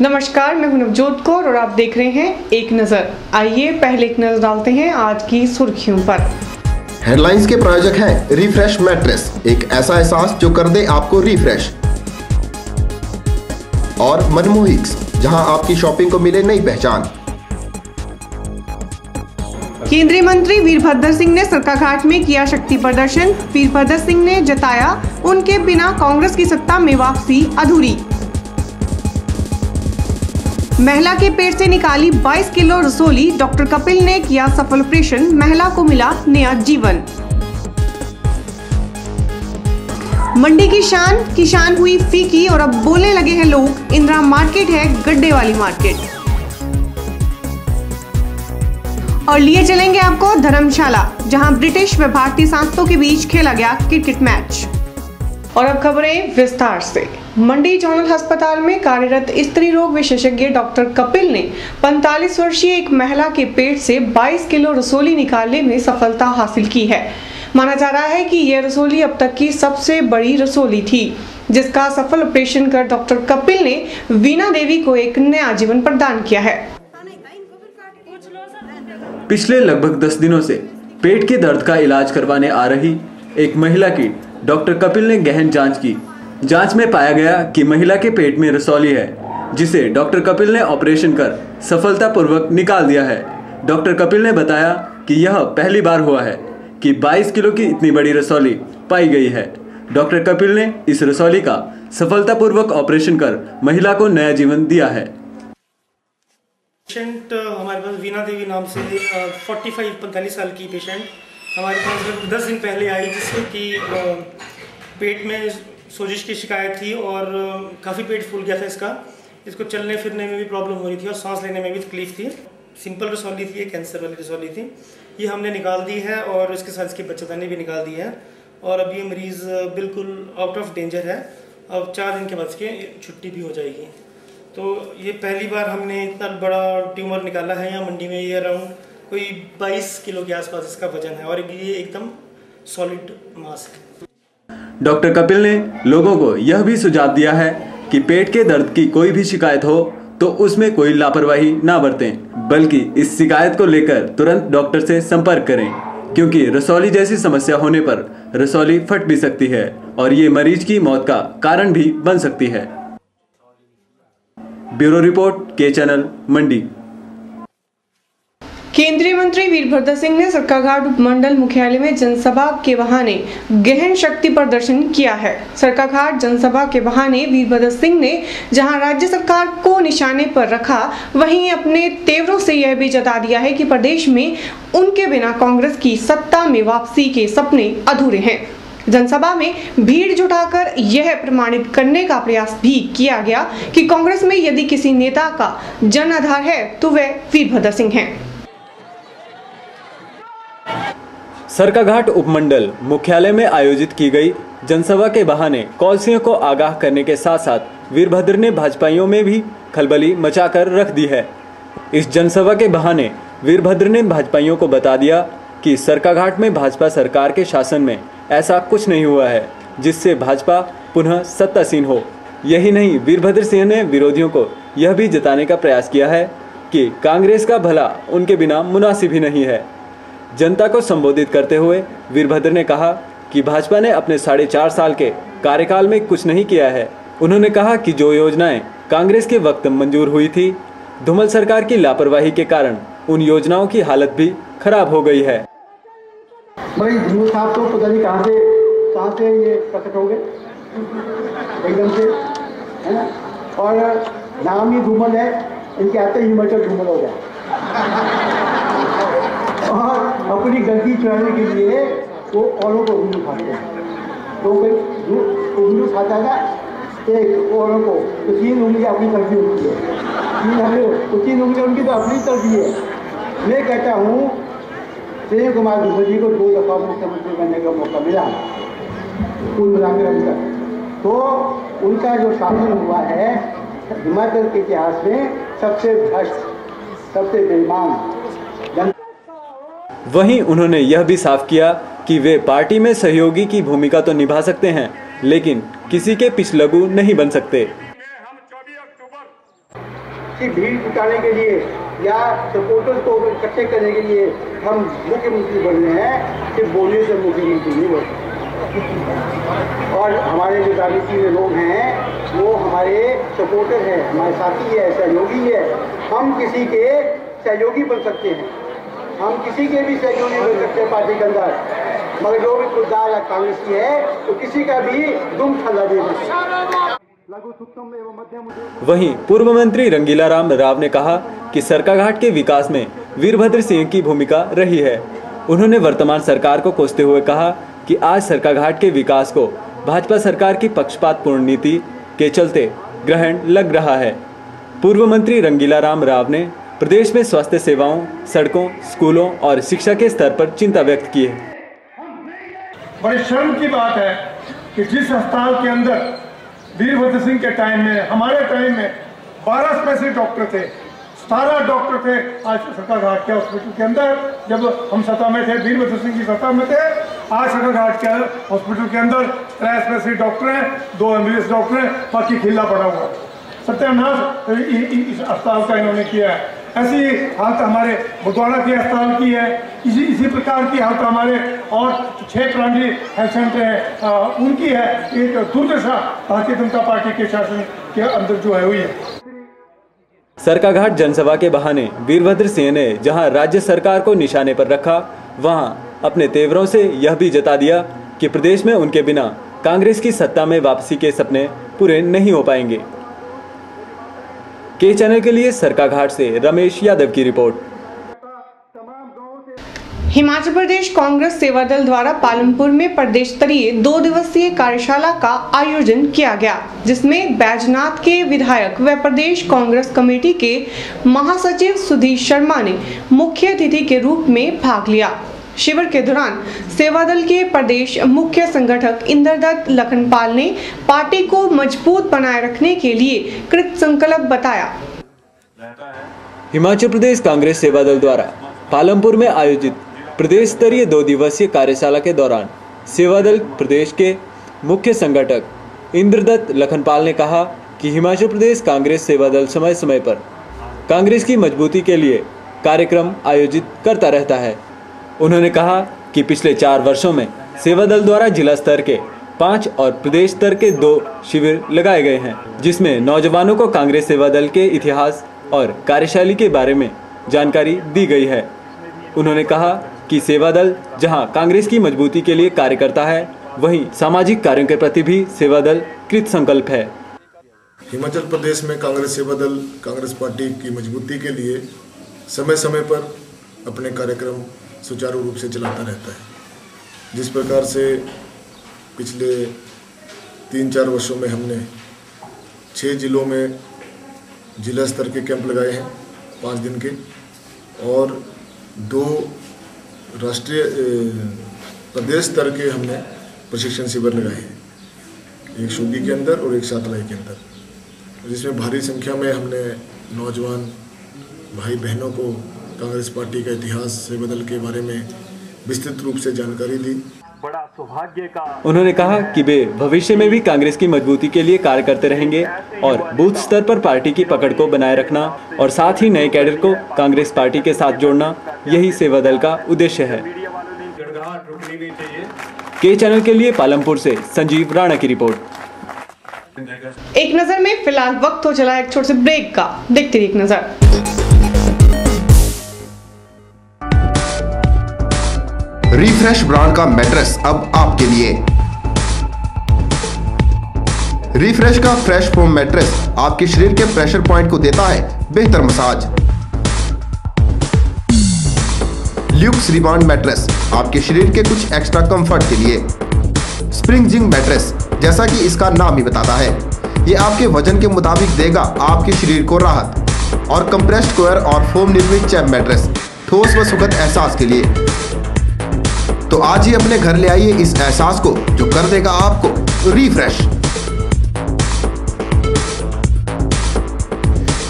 नमस्कार, मैं हूं नवजोत कौर और आप देख रहे हैं एक नजर। आइए पहले एक नजर डालते हैं आज की सुर्खियों पर। हेडलाइंस के प्रायोजक हैं रिफ्रेश मैट्रेस, एक ऐसा एहसास जो कर दे आपको रिफ्रेश। और मनमोहिक्स, जहां आपकी शॉपिंग को मिले नई पहचान। केंद्रीय मंत्री वीरभद्र सिंह ने सरकाघाट में किया शक्ति प्रदर्शन। वीरभद्र सिंह ने जताया उनके बिना कांग्रेस की सत्ता में वापसी अधूरी। महिला के पेट से निकाली 22 किलो रसोली, डॉक्टर कपिल ने किया सफल ऑपरेशन, महिला को मिला नया जीवन। मंडी की शान किसान हुई फीकी और अब बोलने लगे हैं लोग, इंदिरा मार्केट है गड्ढे वाली मार्केट। और लिए चलेंगे आपको धर्मशाला, जहां ब्रिटिश व भारतीय सांसदों के बीच खेला गया क्रिकेट मैच। और अब खबरें विस्तार से। मंडी जोनल अस्पताल में कार्यरत स्त्री रोग विशेषज्ञ डॉक्टर कपिल ने 45 वर्षीय एक महिला के पेट से 22 किलो रसोली निकालने में सफलता हासिल की है। माना जा रहा है कि यह रसोली अब तक की सबसे बड़ी रसोली थी, जिसका सफल ऑपरेशन कर डॉक्टर कपिल ने वीणा देवी को एक नया जीवन प्रदान किया है। पिछले लगभग 10 दिनों से पेट के दर्द का इलाज करवाने आ रही एक महिला की डॉक्टर कपिल ने गहन जांच की। जांच में पाया गया कि महिला के पेट में रसौली है, जिसे डॉक्टर कपिल ने ऑपरेशन कर सफलतापूर्वक निकाल दिया है। डॉक्टर कपिल ने बताया कि यह पहली बार हुआ है कि 22 किलो की इतनी बड़ी रसौली पाई गई है। डॉक्टर कपिल ने इस रसौली का सफलतापूर्वक ऑपरेशन कर महिला को नया जीवन दिया है। पेशेंट हमारे पास वीणा देवी नाम से 45 साल की पेशेंट हमारे पास 10 दिन पहले आई, जिससे कि पेट में सोजिश की शिकायत थी और काफ़ी पेट फूल गया था इसको चलने फिरने में भी प्रॉब्लम हो रही थी और सांस लेने में भी तकलीफ थी। सिंपल रसौली थी, कैंसर वाली रसौली थी। ये हमने निकाल दी है और इसके साथ इसकी बच्चेदानी भी निकाल दी है और अब ये मरीज़ बिल्कुल आउट ऑफ डेंजर है। अब 4 दिन के बाद इसकी छुट्टी भी हो जाएगी। तो ये पहली बार हमने इतना बड़ा ट्यूमर निकाला है यहाँ मंडी में। ये अराउंड कोई 22 किलो के आसपास इसका वजन है और ये एकदम सॉलिड मास है। डॉक्टर कपिल ने लोगों को यह भी सुझाव दिया है कि पेट के दर्द की कोई भी शिकायत हो तो उसमें कोई लापरवाही ना बरतें, बल्कि इस शिकायत को लेकर तुरंत डॉक्टर से संपर्क करें, क्योंकि रसौली जैसी समस्या होने पर रसौली फट भी सकती है और ये मरीज की मौत का कारण भी बन सकती है। ब्यूरो रिपोर्ट, के चैनल, मंडी। केंद्रीय मंत्री वीरभद्र सिंह ने सरकाघाट उपमंडल मुख्यालय में जनसभा के बहाने गहन शक्ति प्रदर्शन किया है। सरकाघाट जनसभा के बहाने वीरभद्र सिंह ने जहां राज्य सरकार को निशाने पर रखा, वहीं अपने तेवरों से यह भी जता दिया है कि प्रदेश में उनके बिना कांग्रेस की सत्ता में वापसी के सपने अधूरे हैं। जनसभा में भीड़ जुटाकर यह प्रमाणित करने का प्रयास भी किया गया कि कांग्रेस में यदि किसी नेता का जन आधार है तो वह वीरभद्र सिंह हैं। सरकाघाट उपमंडल मुख्यालय में आयोजित की गई जनसभा के बहाने कौलसियों को आगाह करने के साथ साथ वीरभद्र ने भाजपाइयों में भी खलबली मचाकर रख दी है। इस जनसभा के बहाने वीरभद्र ने भाजपाइयों को बता दिया कि सरकाघाट में भाजपा सरकार के शासन में ऐसा कुछ नहीं हुआ है जिससे भाजपा पुनः सत्तासीन हो। यही नहीं, वीरभद्र सिंह ने विरोधियों को यह भी जताने का प्रयास किया है कि कांग्रेस का भला उनके बिना मुनासिब ही नहीं है। जनता को संबोधित करते हुए वीरभद्र ने कहा कि भाजपा ने अपने 4.5 साल के कार्यकाल में कुछ नहीं किया है। उन्होंने कहा कि जो योजनाएं कांग्रेस के वक्त मंजूर हुई थी, धूमल सरकार की लापरवाही के कारण उन योजनाओं की हालत भी खराब हो गई है। भाई धूमल साहब तो पता नहीं कहाँ से ये प्रकट हो गए एकदम से, है ना। और नाम ही धूमल है, इनके आते ही हिमाचल धूमल हो गया और अपनी गलती चुराने के लिए वो औरों को उंगली खाते हैं। तो उंगली खाता है ना एक औरों को, तो 3 उंगली अपनी तरफी होती है, तो 3 उंगली उनकी तो अपनी तरफी है। मैं कहता हूँ प्रेम कुमार धूमल जी को 2 दफा मुख्यमंत्री बनने का मौका मिला कुल मिलाकर तक, तो उनका जो शासन हुआ है हिमाचल के इतिहास में सबसे भ्रष्ट, सबसे बेईमान। वहीं उन्होंने यह भी साफ किया कि वे पार्टी में सहयोगी की भूमिका तो निभा सकते हैं, लेकिन किसी के पिछलगू नहीं बन सकते। हम 24 अक्टूबर सिर्फ भीड़ जुटाने के लिए या सपोर्टर्स को इकट्ठे करने के लिए हम मुख्यमंत्री बन रहे हैं, सिर्फ बोलने से मुख्यमंत्री नहीं बनते। और हमारे जो राजनीति में लोग हैं वो हमारे सपोर्टर हैं, हमारे साथी है, सहयोगी है। हम किसी के सहयोगी बन सकते हैं, हम किसी के भी सहयोगी बन सकते हैं पार्टी के अंदर, मगर जो भी खुददार या कांग्रेसी है तो किसी का भी दुम थल्ला दे सकते। वहीं पूर्व मंत्री रंगीला राम राव ने कहा कि सरकाघाट के विकास में वीरभद्र सिंह की भूमिका रही है। उन्होंने वर्तमान सरकार को कोसते हुए कहा कि आज सरकाघाट के विकास को भाजपा सरकार की पक्षपातपूर्ण नीति के चलते ग्रहण लग रहा है। पूर्व मंत्री रंगीला राम राव ने प्रदेश में स्वास्थ्य सेवाओं, सड़कों, स्कूलों और शिक्षा के स्तर पर चिंता व्यक्त की है। बड़ी शर्म की बात है कि जिस अस्पताल के अंदर वीरभद्र सिंह के टाइम में, हमारे टाइम में 12 स्पेशलिस्ट डॉक्टर थे, 17 डॉक्टर थे। आज सरकाघाट के हॉस्पिटल के अंदर, जब हम सत्ता में थे, वीरभद्र सिंह की सत्ता में थे, आज सरकाघाट के हॉस्पिटल के अंदर 3 स्पेशलिस्ट डॉक्टर हैं, 2 एमबीबीएस डॉक्टर हैं, बाकी खिल्ला पड़ा हुआ। सत्यानाश इस अस्पताल का इन्होंने किया है। ऐसी हालत हमारे बुधवाड़ा के अस्पताल की है, इसी प्रकार की हालत हमारे और 6 प्राइमरी हेल्थ सेंटर हैं उनकी है। एक दुर्दशा भारतीय जनता पार्टी के शासन के अंदर जो है हुई है। सरकाघाट जनसभा के बहाने वीरभद्र सिंह ने जहां राज्य सरकार को निशाने पर रखा, वहां अपने तेवरों से यह भी जता दिया कि प्रदेश में उनके बिना कांग्रेस की सत्ता में वापसी के सपने पूरे नहीं हो पाएंगे। के चैनल के लिए सरकाघाट से रमेश यादव की रिपोर्ट। हिमाचल प्रदेश कांग्रेस सेवा दल द्वारा पालमपुर में प्रदेश स्तरीय 2 दिवसीय कार्यशाला का आयोजन किया गया, जिसमें बैजनाथ के विधायक व प्रदेश कांग्रेस कमेटी के महासचिव सुधीर शर्मा ने मुख्य अतिथि के रूप में भाग लिया। शिविर के दौरान सेवा दल के प्रदेश मुख्य संगठक इंद्रदत्त लखनपाल ने पार्टी को मजबूत बनाए रखने के लिए कृत संकल्प बताया। हिमाचल प्रदेश कांग्रेस सेवा दल द्वारा पालमपुर में आयोजित प्रदेश स्तरीय 2 दिवसीय कार्यशाला के दौरान सेवा दल प्रदेश के मुख्य संगठक इंद्रदत्त लखनपाल ने कहा कि हिमाचल प्रदेश कांग्रेस सेवा दल समय समय पर कांग्रेस की मजबूती के लिए कार्यक्रम आयोजित करता रहता है। उन्होंने कहा कि पिछले 4 वर्षों में सेवा दल द्वारा जिला स्तर के 5 और प्रदेश स्तर के 2 शिविर लगाए गए हैं, जिसमें नौजवानों को कांग्रेस सेवा दल के इतिहास और कार्यशैली के बारे में जानकारी दी गई है। उन्होंने कहा कि सेवा दल जहां कांग्रेस की मजबूती के लिए कार्य करता है, वहीं सामाजिक कार्यों के प्रति भी सेवा दल कृत संकल्प है। हिमाचल प्रदेश में कांग्रेस सेवा दल कांग्रेस पार्टी की मजबूती के लिए समय समय पर अपने कार्यक्रम सुचारू रूप से चलाता रहता है। जिस प्रकार से पिछले 3-4 वर्षों में हमने 6 जिलों में जिला स्तर के कैंप लगाए हैं 5 दिन के, और 2 राष्ट्रीय प्रदेश स्तर के हमने प्रशिक्षण शिविर लगाए हैं, एक शोगी के अंदर और एक सातलाई के अंदर, जिसमें भारी संख्या में हमने नौजवान भाई बहनों को कांग्रेस पार्टी का इतिहास सेवा दल के बारे में विस्तृत रूप से जानकारी दी। बड़ा सौभाग्य का उन्होंने कहा कि वे भविष्य में भी कांग्रेस की मजबूती के लिए कार्य करते रहेंगे और बूथ स्तर पर पार्टी की पकड़ को बनाए रखना और साथ ही नए कैडर को कांग्रेस पार्टी के साथ जोड़ना, यही सेवा दल का उद्देश्य है। के चैनल के लिए पालमपुर से संजीव राणा की रिपोर्ट। एक नजर में फिलहाल वक्त हो चला एक छोटे से ब्रेक का, देखते रहिए एक नजर। रिफ्रेश ब्रांड का मैट्रेस अब आपके लिए। रिफ्रेश का फ्रेश फोम मैट्रेस आपके शरीर के प्रेशर पॉइंट को देता है बेहतर मसाज। ल्यूक्स रिबाउंड मैट्रेस आपके शरीर के कुछ एक्स्ट्रा कंफर्ट के लिए। स्प्रिंग जिंक मैट्रेस, जैसा कि इसका नाम ही बताता है, ये आपके वजन के मुताबिक देगा आपके शरीर को राहत। और कंप्रेस्ड कोयर और फोम निर्मित चैप मैट्रेस ठोस व सुखद एहसास के लिए। तो आज ही अपने घर ले आइए इस एहसास को जो कर देगा आपको रिफ्रेश।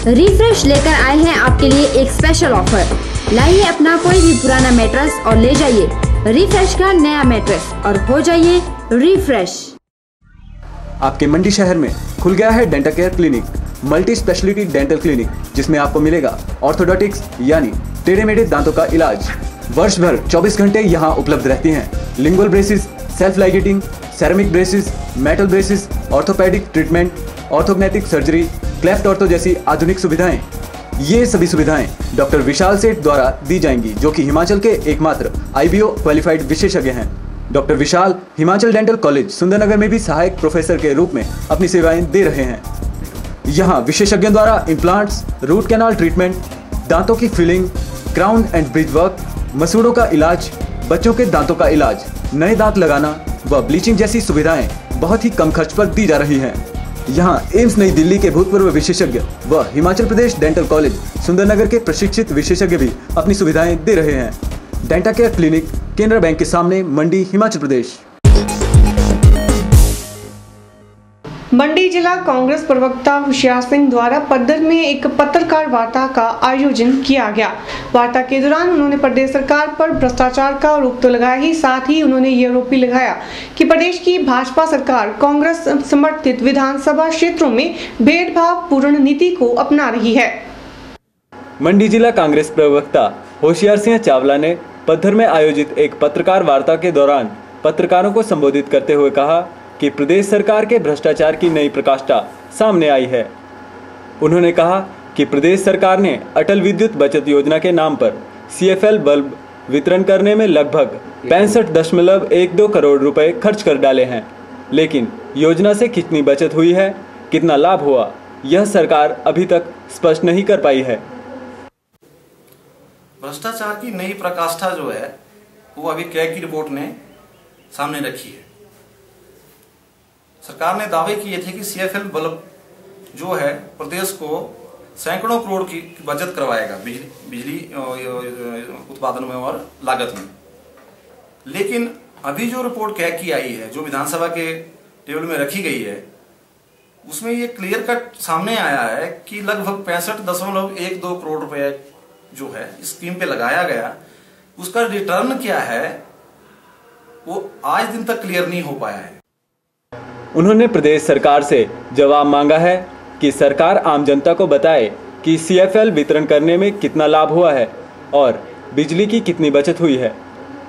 रिफ्रेश लेकर आए हैं आपके लिए एक स्पेशल ऑफर। लाइए अपना कोई भी पुराना मैट्रेस और ले जाइए रिफ्रेश का नया मैट्रेस और हो जाइए रिफ्रेश। आपके मंडी शहर में खुल गया है dental care clinic. Multi speciality dental clinic, जिसमें आपको मिलेगा ऑर्थोडोंटिक्स यानी टेढ़े मेढ़े दांतों का इलाज। वर्ष भर 24 घंटे यहाँ उपलब्ध रहती हैं lingual braces, self ligating, ceramic braces, metal braces, orthopedic treatment, orthognathic surgery, cleft ortho जैसी आधुनिक सुविधाएं। ये सभी सुविधाएं डॉक्टर विशाल सेठ द्वारा दी जाएंगी, जो कि हिमाचल के एकमात्र IBO क्वालिफाइड विशेषज्ञ हैं। डॉक्टर विशाल हिमाचल डेंटल कॉलेज सुंदरनगर में भी सहायक प्रोफेसर के रूप में अपनी सेवाएं दे रहे हैं। यहाँ विशेषज्ञों द्वारा इम्प्लांट्स, रूट कैनाल ट्रीटमेंट, दांतों की filling, crown and bridge work, मसूड़ों का इलाज, बच्चों के दांतों का इलाज, नए दांत लगाना व ब्लीचिंग जैसी सुविधाएं बहुत ही कम खर्च पर दी जा रही हैं। यहाँ एम्स नई दिल्ली के भूतपूर्व विशेषज्ञ व हिमाचल प्रदेश डेंटल कॉलेज सुंदरनगर के प्रशिक्षित विशेषज्ञ भी अपनी सुविधाएं दे रहे हैं। Denta care clinic, Canara bank के सामने, मंडी, हिमाचल प्रदेश। मंडी जिला कांग्रेस प्रवक्ता होशियार सिंह द्वारा पद्धर में एक पत्रकार वार्ता का आयोजन किया गया। वार्ता के दौरान उन्होंने प्रदेश सरकार पर भ्रष्टाचार का आरोप तो लगाया ही, साथ ही उन्होंने ये आरोप भी लगाया कि प्रदेश की भाजपा सरकार कांग्रेस समर्थित विधानसभा क्षेत्रों में भेदभाव पूर्ण नीति को अपना रही है। मंडी जिला कांग्रेस प्रवक्ता होशियार सिंह चावला ने पद्धर में आयोजित एक पत्रकार वार्ता के दौरान पत्रकारों को संबोधित करते हुए कहा कि प्रदेश सरकार के भ्रष्टाचार की नई प्रकाष्ठा सामने आई है। उन्होंने कहा कि प्रदेश सरकार ने अटल विद्युत बचत योजना के नाम पर CFL बल्ब वितरण करने में लगभग 65.12 करोड़ रुपए खर्च कर डाले हैं, लेकिन योजना से कितनी बचत हुई है, कितना लाभ हुआ, यह सरकार अभी तक स्पष्ट नहीं कर पाई है। भ्रष्टाचार की नई प्रकाष्ठा जो है वो अभी कैग की रिपोर्ट ने सामने रखी है। सरकार ने दावे किए थे कि CFL बल्ब जो है प्रदेश को सैकड़ों करोड़ की बचत करवाएगा बिजली उत्पादन में और लागत में, लेकिन अभी जो रिपोर्ट कैग की आई है, जो विधानसभा के टेबल में रखी गई है, उसमें ये क्लियर कट सामने आया है कि लगभग 65.12 करोड़ रुपए जो है इस स्कीम पे लगाया गया, उसका रिटर्न क्या है वो आज दिन तक क्लियर नहीं हो पाया है। उन्होंने प्रदेश सरकार से जवाब मांगा है कि सरकार आम जनता को बताए कि CFL वितरण करने में कितना लाभ हुआ है और बिजली की कितनी बचत हुई है।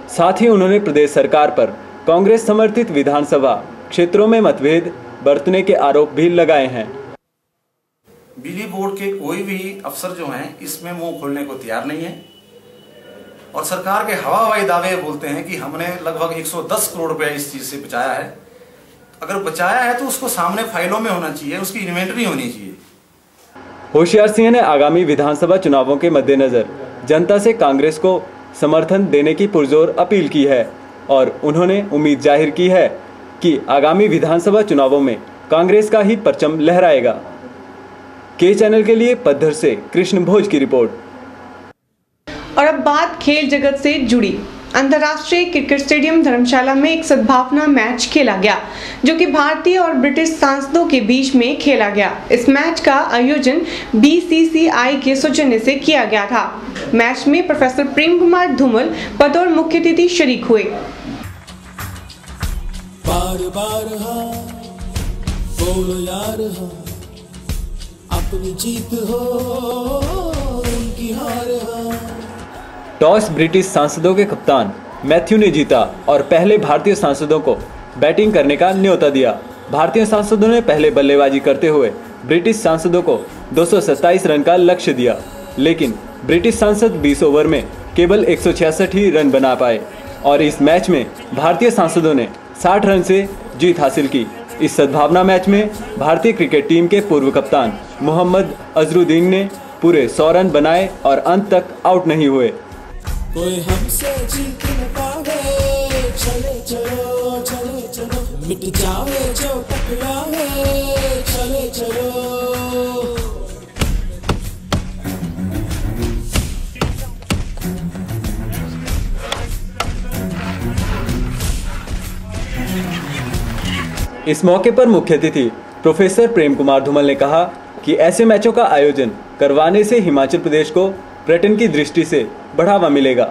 साथ ही उन्होंने प्रदेश सरकार पर कांग्रेस समर्थित विधानसभा क्षेत्रों में मतभेद बरतने के आरोप भी लगाए हैं। बिजली बोर्ड के कोई भी अफसर जो हैं इसमें मुंह खोलने को तैयार नहीं है और सरकार के हवाई दावे बोलते हैं कि हमने लगभग 110 करोड़ रुपए इस चीज से बचाया है। अगर बचाया है तो उसको सामने फाइलों में होना चाहिए, उसकी इन्वेंटरी होनी चाहिए। होशियार सिंह ने आगामी विधानसभा चुनावों के मद्देनजर जनता से कांग्रेस को समर्थन देने की पुरजोर अपील की है और उन्होंने उम्मीद जाहिर की है कि आगामी विधानसभा चुनावों में कांग्रेस का ही परचम लहराएगा। के चैनल के लिए पद्धर से कृष्ण भोज की रिपोर्ट। और अब बात खेल जगत से जुड़ी। अंतर्राष्ट्रीय क्रिकेट स्टेडियम धर्मशाला में एक सद्भावना मैच खेला गया, जो कि भारतीय और ब्रिटिश सांसदों के बीच में खेला गया। इस मैच का आयोजन BCCI के सौजन्य से किया गया था। मैच में प्रोफेसर प्रेम कुमार धूमल बतौर मुख्य अतिथि शरीक हुए। बार बार हाँ, बोलो यार हाँ, अपनी जीत हो उनकी हार हाँ। टॉस ब्रिटिश सांसदों के कप्तान मैथ्यू ने जीता और पहले भारतीय सांसदों को बैटिंग करने का न्योता दिया। भारतीय सांसदों ने पहले बल्लेबाजी करते हुए ब्रिटिश सांसदों को 227 रन का लक्ष्य दिया, लेकिन ब्रिटिश सांसद 20 ओवर में केवल 166 ही रन बना पाए और इस मैच में भारतीय सांसदों ने 60 रन से जीत हासिल की। इस सद्भावना मैच में भारतीय क्रिकेट टीम के पूर्व कप्तान मोहम्मद अजरुद्दीन ने पूरे 100 रन बनाए और अंत तक आउट नहीं हुए। कोई हमसे जीत न पावे, चले चलो चले चलो, मिट जावे जो टकरावे, चले चलो। इस मौके पर मुख्य अतिथि प्रोफेसर प्रेम कुमार धूमल ने कहा कि ऐसे मैचों का आयोजन करवाने से हिमाचल प्रदेश को पर्यटन की दृष्टि से बढ़ावा मिलेगा,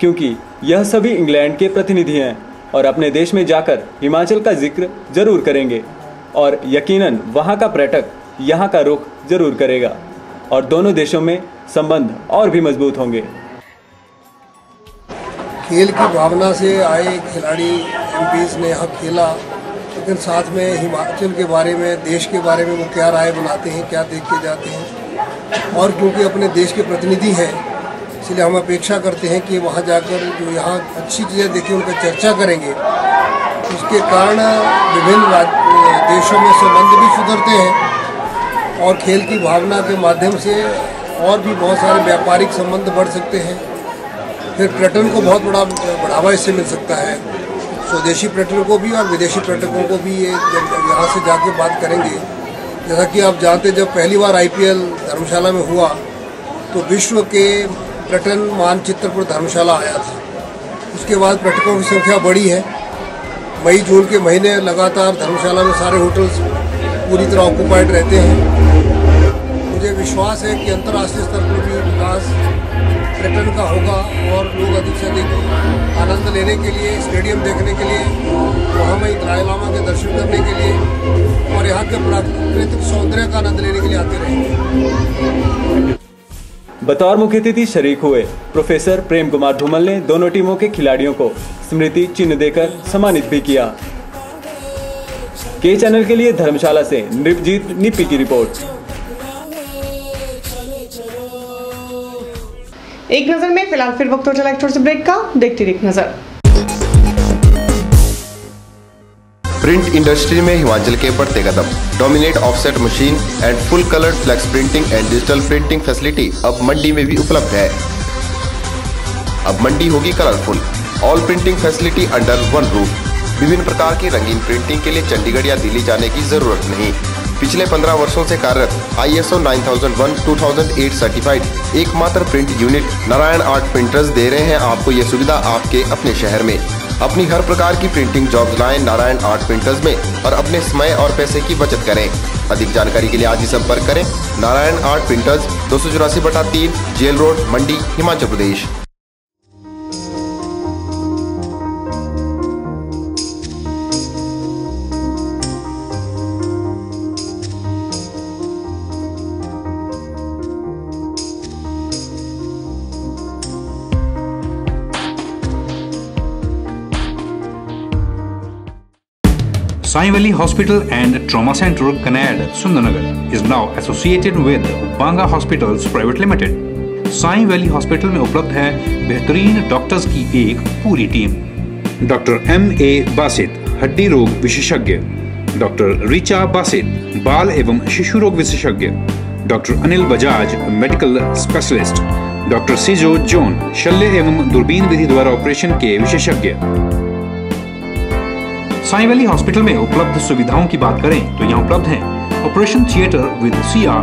क्योंकि यह सभी इंग्लैंड के प्रतिनिधि हैं और अपने देश में जाकर हिमाचल का जिक्र जरूर करेंगे और यकीनन वहां का पर्यटक यहाँ का रुख जरूर करेगा और दोनों देशों में संबंध और भी मजबूत होंगे। खेल की भावना से आए खिलाड़ी एमपीज ने यहाँ खेला, लेकिन साथ में हिमाचल के बारे में, देश के बारे में वो क्या राय बनाते हैं, क्या देख के जाते हैं। और क्योंकि अपने देश के प्रतिनिधि हैं, इसलिए हम अपेक्षा करते हैं कि वहाँ जाकर जो यहाँ अच्छी चीज़ें देखें उनका चर्चा करेंगे। उसके कारण विभिन्न देशों में संबंध भी सुधरते हैं और खेल की भावना के माध्यम से और भी बहुत सारे व्यापारिक संबंध बढ़ सकते हैं। फिर पर्यटन को बहुत बड़ा बढ़ावा इससे मिल सकता है। स्वदेशी पर्यटन को भी और विदेशी पर्यटकों को भी ये जब यहाँ से जाके बात करेंगे। जैसा कि आप जानते, जब पहली बार IPL धर्मशाला में हुआ तो विश्व के पर्यटन मानचित्र पर धर्मशाला आया था। उसके बाद पर्यटकों की संख्या बढ़ी है। मई जून के महीने लगातार धर्मशाला में सारे होटल्स पूरी तरह ऑक्यूपाइड रहते हैं। मुझे विश्वास है कि अंतर्राष्ट्रीय स्तर पर भी विकास पर्यटन का होगा और लोग अधिक से अधिक आनंद लेने के लिए, स्टेडियम देखने के लिए, वहाँ में दलाई लामा के दर्शन करने के लिए और यहाँ के प्राकृतिक सौंदर्य का आनंद लेने के लिए आते रहेंगे। बतौर मुख्य अतिथि शरीक हुए प्रोफेसर प्रेम कुमार धूमल ने दोनों टीमों के खिलाड़ियों को स्मृति चिन्ह देकर सम्मानित भी किया। के चैनल के लिए धर्मशाला से नृपजीत निप्पी की रिपोर्ट। एक नजर में फिलहाल फिर वक्त हो चला एक छोटे से ब्रेक का, देखते रहिए एक नजर। प्रिंट इंडस्ट्री में हिमाचल के बढ़ते कदम। Dominate offset machine and full colour flex printing and digital printing facility अब मंडी में भी उपलब्ध है। अब मंडी होगी colourful. All printing facility under one roof. विभिन्न प्रकार की रंगीन प्रिंटिंग के लिए चंडीगढ़ या दिल्ली जाने की जरूरत नहीं। पिछले 15 वर्षों से कार्यरत ISO 9001-2008 सर्टिफाइड एकमात्र print unit Narayan art printers दे रहे हैं आपको ये सुविधा आपके अपने शहर में। अपनी हर प्रकार की प्रिंटिंग जॉब्स लाएं नारायण आर्ट प्रिंटर्स में और अपने समय और पैसे की बचत करें। अधिक जानकारी के लिए आज ही संपर्क करें Narayan art printers, 284/3 jail road, Mandi, Himachal Pradesh. Sai Valley Hospital and Trauma Center, Kanad, Sundarnagar is now associated with Banga Hospitals Private Limited. Sai Valley Hospital में उपलब्ध है बेहतरीन डॉक्टर्स की एक पूरी टीम। Doctor M.A. बासित, हड्डी रोग विशेषज्ञ, डॉक्टर रिचा बासित, बाल एवं शिशु रोग विशेषज्ञ, doctor Anil Bajaj, medical specialist, doctor Sijo John, शल्य एवं दूरबीन विधि द्वारा ऑपरेशन के विशेषज्ञ। साई वैली हॉस्पिटल में उपलब्ध सुविधाओं की बात करें तो यहाँ उपलब्ध है ऑपरेशन थिएटर विद CR।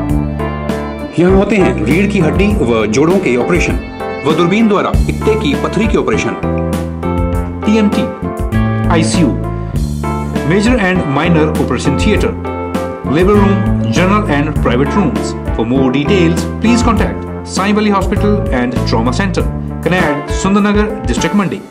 यहाँ होते हैं रीढ़ की हड्डी व जोड़ों के ऑपरेशन व दूरबीन द्वारा पित्ते की पथरी के operation, TMT, ICU, major and minor operation theatre, labour room, general and private rooms. For more details please contact Sai valley hospital and trauma centre, Kanad, Sundernagar, district Mandi.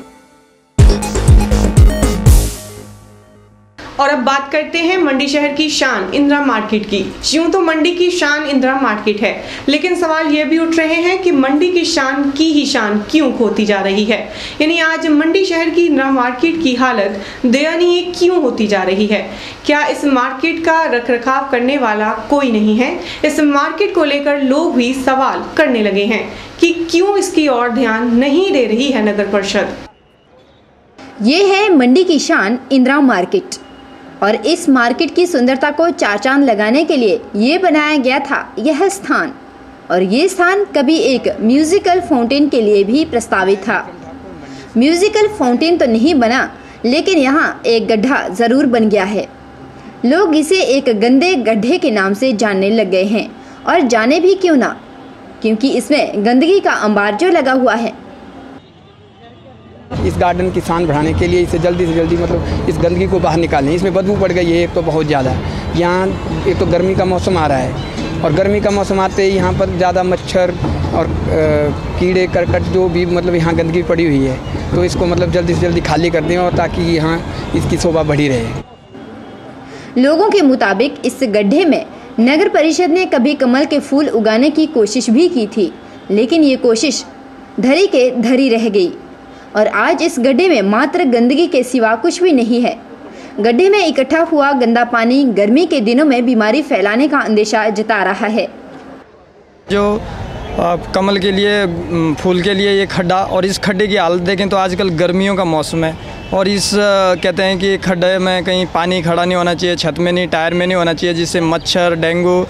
और अब बात करते हैं मंडी शहर की शान इंदिरा मार्केट की। यूं तो मंडी की शान इंदिरा मार्केट है, लेकिन सवाल ये भी उठ रहे हैं कि मंडी की शान की ही शान क्यों खोती जा रही है। यानी आज मंडी शहर की इंदिरा मार्केट की हालत दयनीय क्यों होती जा रही है। क्या इस मार्केट का रखरखाव करने वाला कोई नहीं है। इस मार्केट को लेकर लोग भी सवाल करने लगे हैं कि क्यों इसकी ओर ध्यान नहीं दे रही है नगर परिषद। ये है मंडी की शान इंदिरा मार्केट और इस मार्केट की सुंदरता को चार चांद लगाने के लिए ये बनाया गया था यह स्थान। और ये स्थान कभी एक म्यूजिकल फाउंटेन के लिए भी प्रस्तावित था। म्यूजिकल फाउंटेन तो नहीं बना, लेकिन यहाँ एक गड्ढा ज़रूर बन गया है। लोग इसे एक गंदे गड्ढे के नाम से जानने लग गए हैं, और जाने भी क्यों ना, क्योंकि इसमें गंदगी का अंबार जो लगा हुआ है। इस गार्डन की शान बढ़ाने के लिए इसे जल्दी से जल्दी मतलब इस गंदगी को बाहर निकालने, इसमें बदबू पड़ गई है एक तो बहुत ज़्यादा। यहाँ एक तो गर्मी का मौसम आ रहा है और गर्मी का मौसम आते ही यहाँ पर ज़्यादा मच्छर और कीड़े करकट जो भी मतलब यहाँ गंदगी पड़ी हुई है, तो इसको मतलब जल्दी से जल्दी खाली कर दें और ताकि यहाँ इसकी शोभा बढ़ी रहे। लोगों के मुताबिक इस गड्ढे में नगर परिषद ने कभी कमल के फूल उगाने की कोशिश भी की थी, लेकिन ये कोशिश धरी के धरी रह गई और आज इस गड्ढे में मात्र गंदगी के सिवा कुछ भी नहीं है। गड्ढे में इकट्ठा हुआ गंदा पानी गर्मी के दिनों में बीमारी फैलाने का अंदेशा जता रहा है। जो कमल के लिए, फूल के लिए ये खड्डा, और इस खड्डे की हालत देखें तो आजकल गर्मियों का मौसम है और इस कहते हैं कि खड्डे में कहीं पानी खड़ा नहीं होना चाहिए, छत में नहीं, टायर में नहीं होना चाहिए, जिससे मच्छर, डेंगू,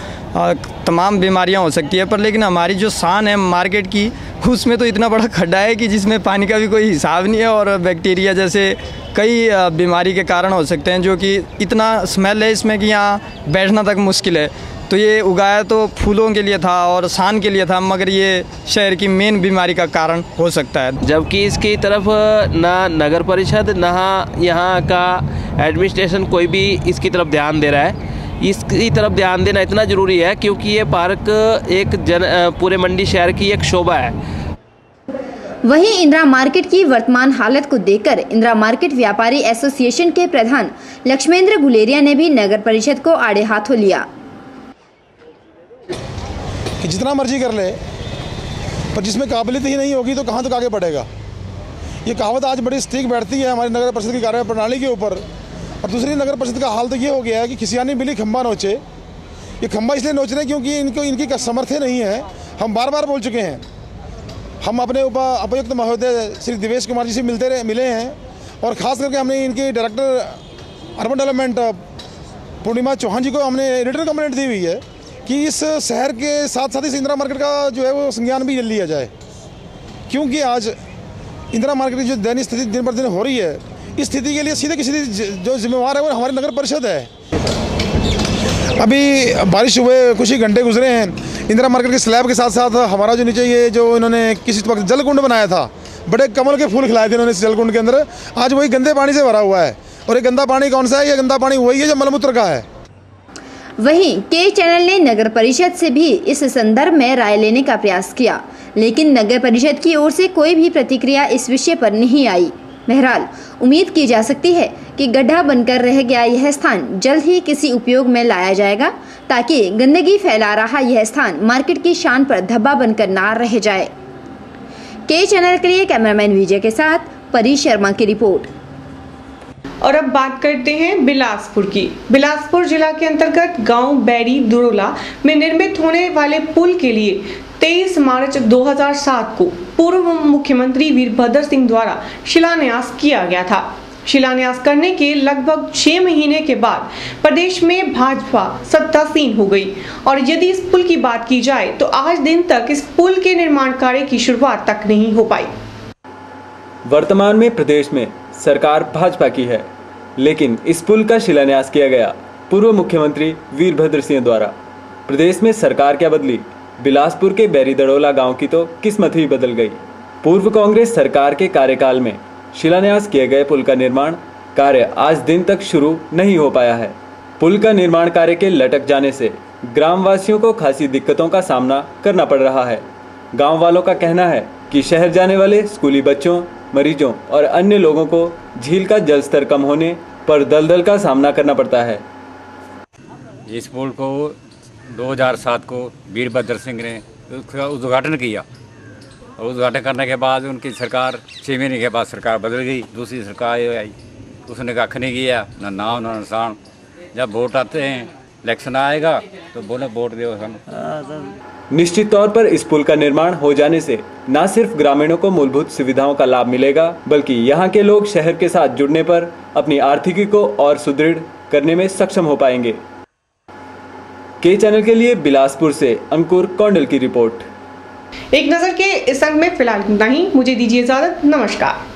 तमाम बीमारियां हो सकती है। पर लेकिन हमारी जो शान है मार्केट की, उसमें तो इतना बड़ा खड्डा है कि जिसमें पानी का भी कोई हिसाब नहीं है और बैक्टीरिया जैसे कई बीमारी के कारण हो सकते हैं, जो कि इतना स्मेल है इसमें कि यहाँ बैठना तक मुश्किल है। तो ये उगाया तो फूलों के लिए था और शान के लिए था, मगर ये शहर की मेन बीमारी का कारण हो सकता है। जबकि इसकी तरफ ना नगर परिषद ना यहाँ का एडमिनिस्ट्रेशन कोई भी इसकी तरफ ध्यान दे रहा है। इसकी तरफ ध्यान देना इतना ज़रूरी है क्योंकि ये पार्क एक पूरे मंडी शहर की एक शोभा है। वहीं इंदिरा मार्केट की वर्तमान हालत को देखकर इंदिरा मार्केट व्यापारी एसोसिएशन के प्रधान लक्ष्मेंद्र गुलेरिया ने भी नगर परिषद को आड़े हाथों लिया कि जितना मर्जी कर ले, पर जिसमें काबिलियत ही नहीं होगी तो कहाँ तक आगे बढ़ेगा। ये कहावत आज बड़ी स्ट्रिक्ट बैठती है हमारी नगर परिषद की कार्य प्रणाली के ऊपर। और दूसरी, नगर परिषद का हाल तो ये हो गया है कि खिसियानी बिल्ली खंबा नोचे। ये खंबा इसलिए नोच रहे हैं क्योंकि इनकी सामर्थ्य नहीं है। हम बार बार बोल चुके हैं। हम अपने उपायुक्त महोदय श्री दिवेश कुमार जी से मिले हैं और ख़ास करके हमने इनके director urban development Purnima Chauhan जी को हमने रिटर्न कंप्लेंट दी हुई है कि इस शहर के साथ साथ इस इंदिरा मार्केट का जो है वो संज्ञान भी लिया जाए, क्योंकि आज इंदिरा मार्केट की जो दैनिक स्थिति दिन पर दिन हो रही है, इस स्थिति के लिए सीधे किसी जो जिम्मेवार है वो हमारी नगर परिषद है। अभी बारिश हुए कुछ ही घंटे गुजरे हैं, इंदिरा मार्केट के स्लैब के साथ साथ हमारा जो नीचे ये जो इन्होंने किसी वक्त जलकुंड बनाया था, बड़े कमल के फूल खिलाए थे इन्होंने इस जलकुंड के अंदर, आज वही गंदे पानी से भरा हुआ है। और ये गंदा पानी कौन सा है? ये गंदा पानी वही है जो मलमूत्र का है। वहीं के चैनल ने नगर परिषद से भी इस संदर्भ में राय लेने का प्रयास किया, लेकिन नगर परिषद की ओर से कोई भी प्रतिक्रिया इस विषय पर नहीं आई। बहरहाल उम्मीद की जा सकती है कि गड्ढा बनकर रह गया यह स्थान जल्द ही किसी उपयोग में लाया जाएगा, ताकि गंदगी फैला रहा यह स्थान मार्केट की शान पर धब्बा बनकर ना रह जाए। के चैनल के लिए कैमरामैन विजय के साथ परी शर्मा की रिपोर्ट। और अब बात करते हैं बिलासपुर की। बिलासपुर जिला के अंतर्गत गांव बैरी दुरोला में निर्मित होने वाले पुल के लिए 23 मार्च 2007 को पूर्व मुख्यमंत्री वीरभद्र सिंह द्वारा शिलान्यास किया गया था। शिलान्यास करने के लगभग 6 महीने के बाद प्रदेश में भाजपा सत्तासीन हो गई और यदि इस पुल की बात की जाए तो आज दिन तक इस पुल के निर्माण कार्य की शुरुआत तक नहीं हो पाई। वर्तमान में प्रदेश में सरकार भाजपा की है, लेकिन इस पुल का शिलान्यास किया गया पूर्व मुख्यमंत्री वीरभद्र सिंह द्वारा। प्रदेश में सरकार क्या बदली, बिलासपुर के बैरी दड़ोला गांव की तो किस्मत ही बदल गई। पूर्व कांग्रेस सरकार के कार्यकाल में शिलान्यास किए गए पुल का निर्माण कार्य आज दिन तक शुरू नहीं हो पाया है। पुल का निर्माण कार्य के लटक जाने से ग्रामवासियों को खासी दिक्कतों का सामना करना पड़ रहा है। गांव वालों का कहना है कि शहर जाने वाले स्कूली बच्चों, मरीजों और अन्य लोगों को झील का जल स्तर कम होने पर दलदल का सामना करना पड़ता है। इस पुल को 2007 को वीरभद्र सिंह ने उसका उद्घाटन किया और उद्घाटन करने के बाद उनकी सरकार 6 महीने के बाद सरकार बदल गई, दूसरी सरकार आई, उसने कख नहीं किया, ना नाम ना निशान। जब वोट आते हैं, इलेक्शन आएगा तो बोले वोट दो हम। निश्चित तौर पर इस पुल का निर्माण हो जाने से न सिर्फ ग्रामीणों को मूलभूत सुविधाओं का लाभ मिलेगा, बल्कि यहाँ के लोग शहर के साथ जुड़ने पर अपनी आर्थिकी को और सुदृढ़ करने में सक्षम हो पाएंगे। के चैनल के लिए बिलासपुर से अंकुर कौंडल की रिपोर्ट। एक नजर के इस अंक में फिलहाल इतना ही। मुझे दीजिए इजाजत। नमस्कार।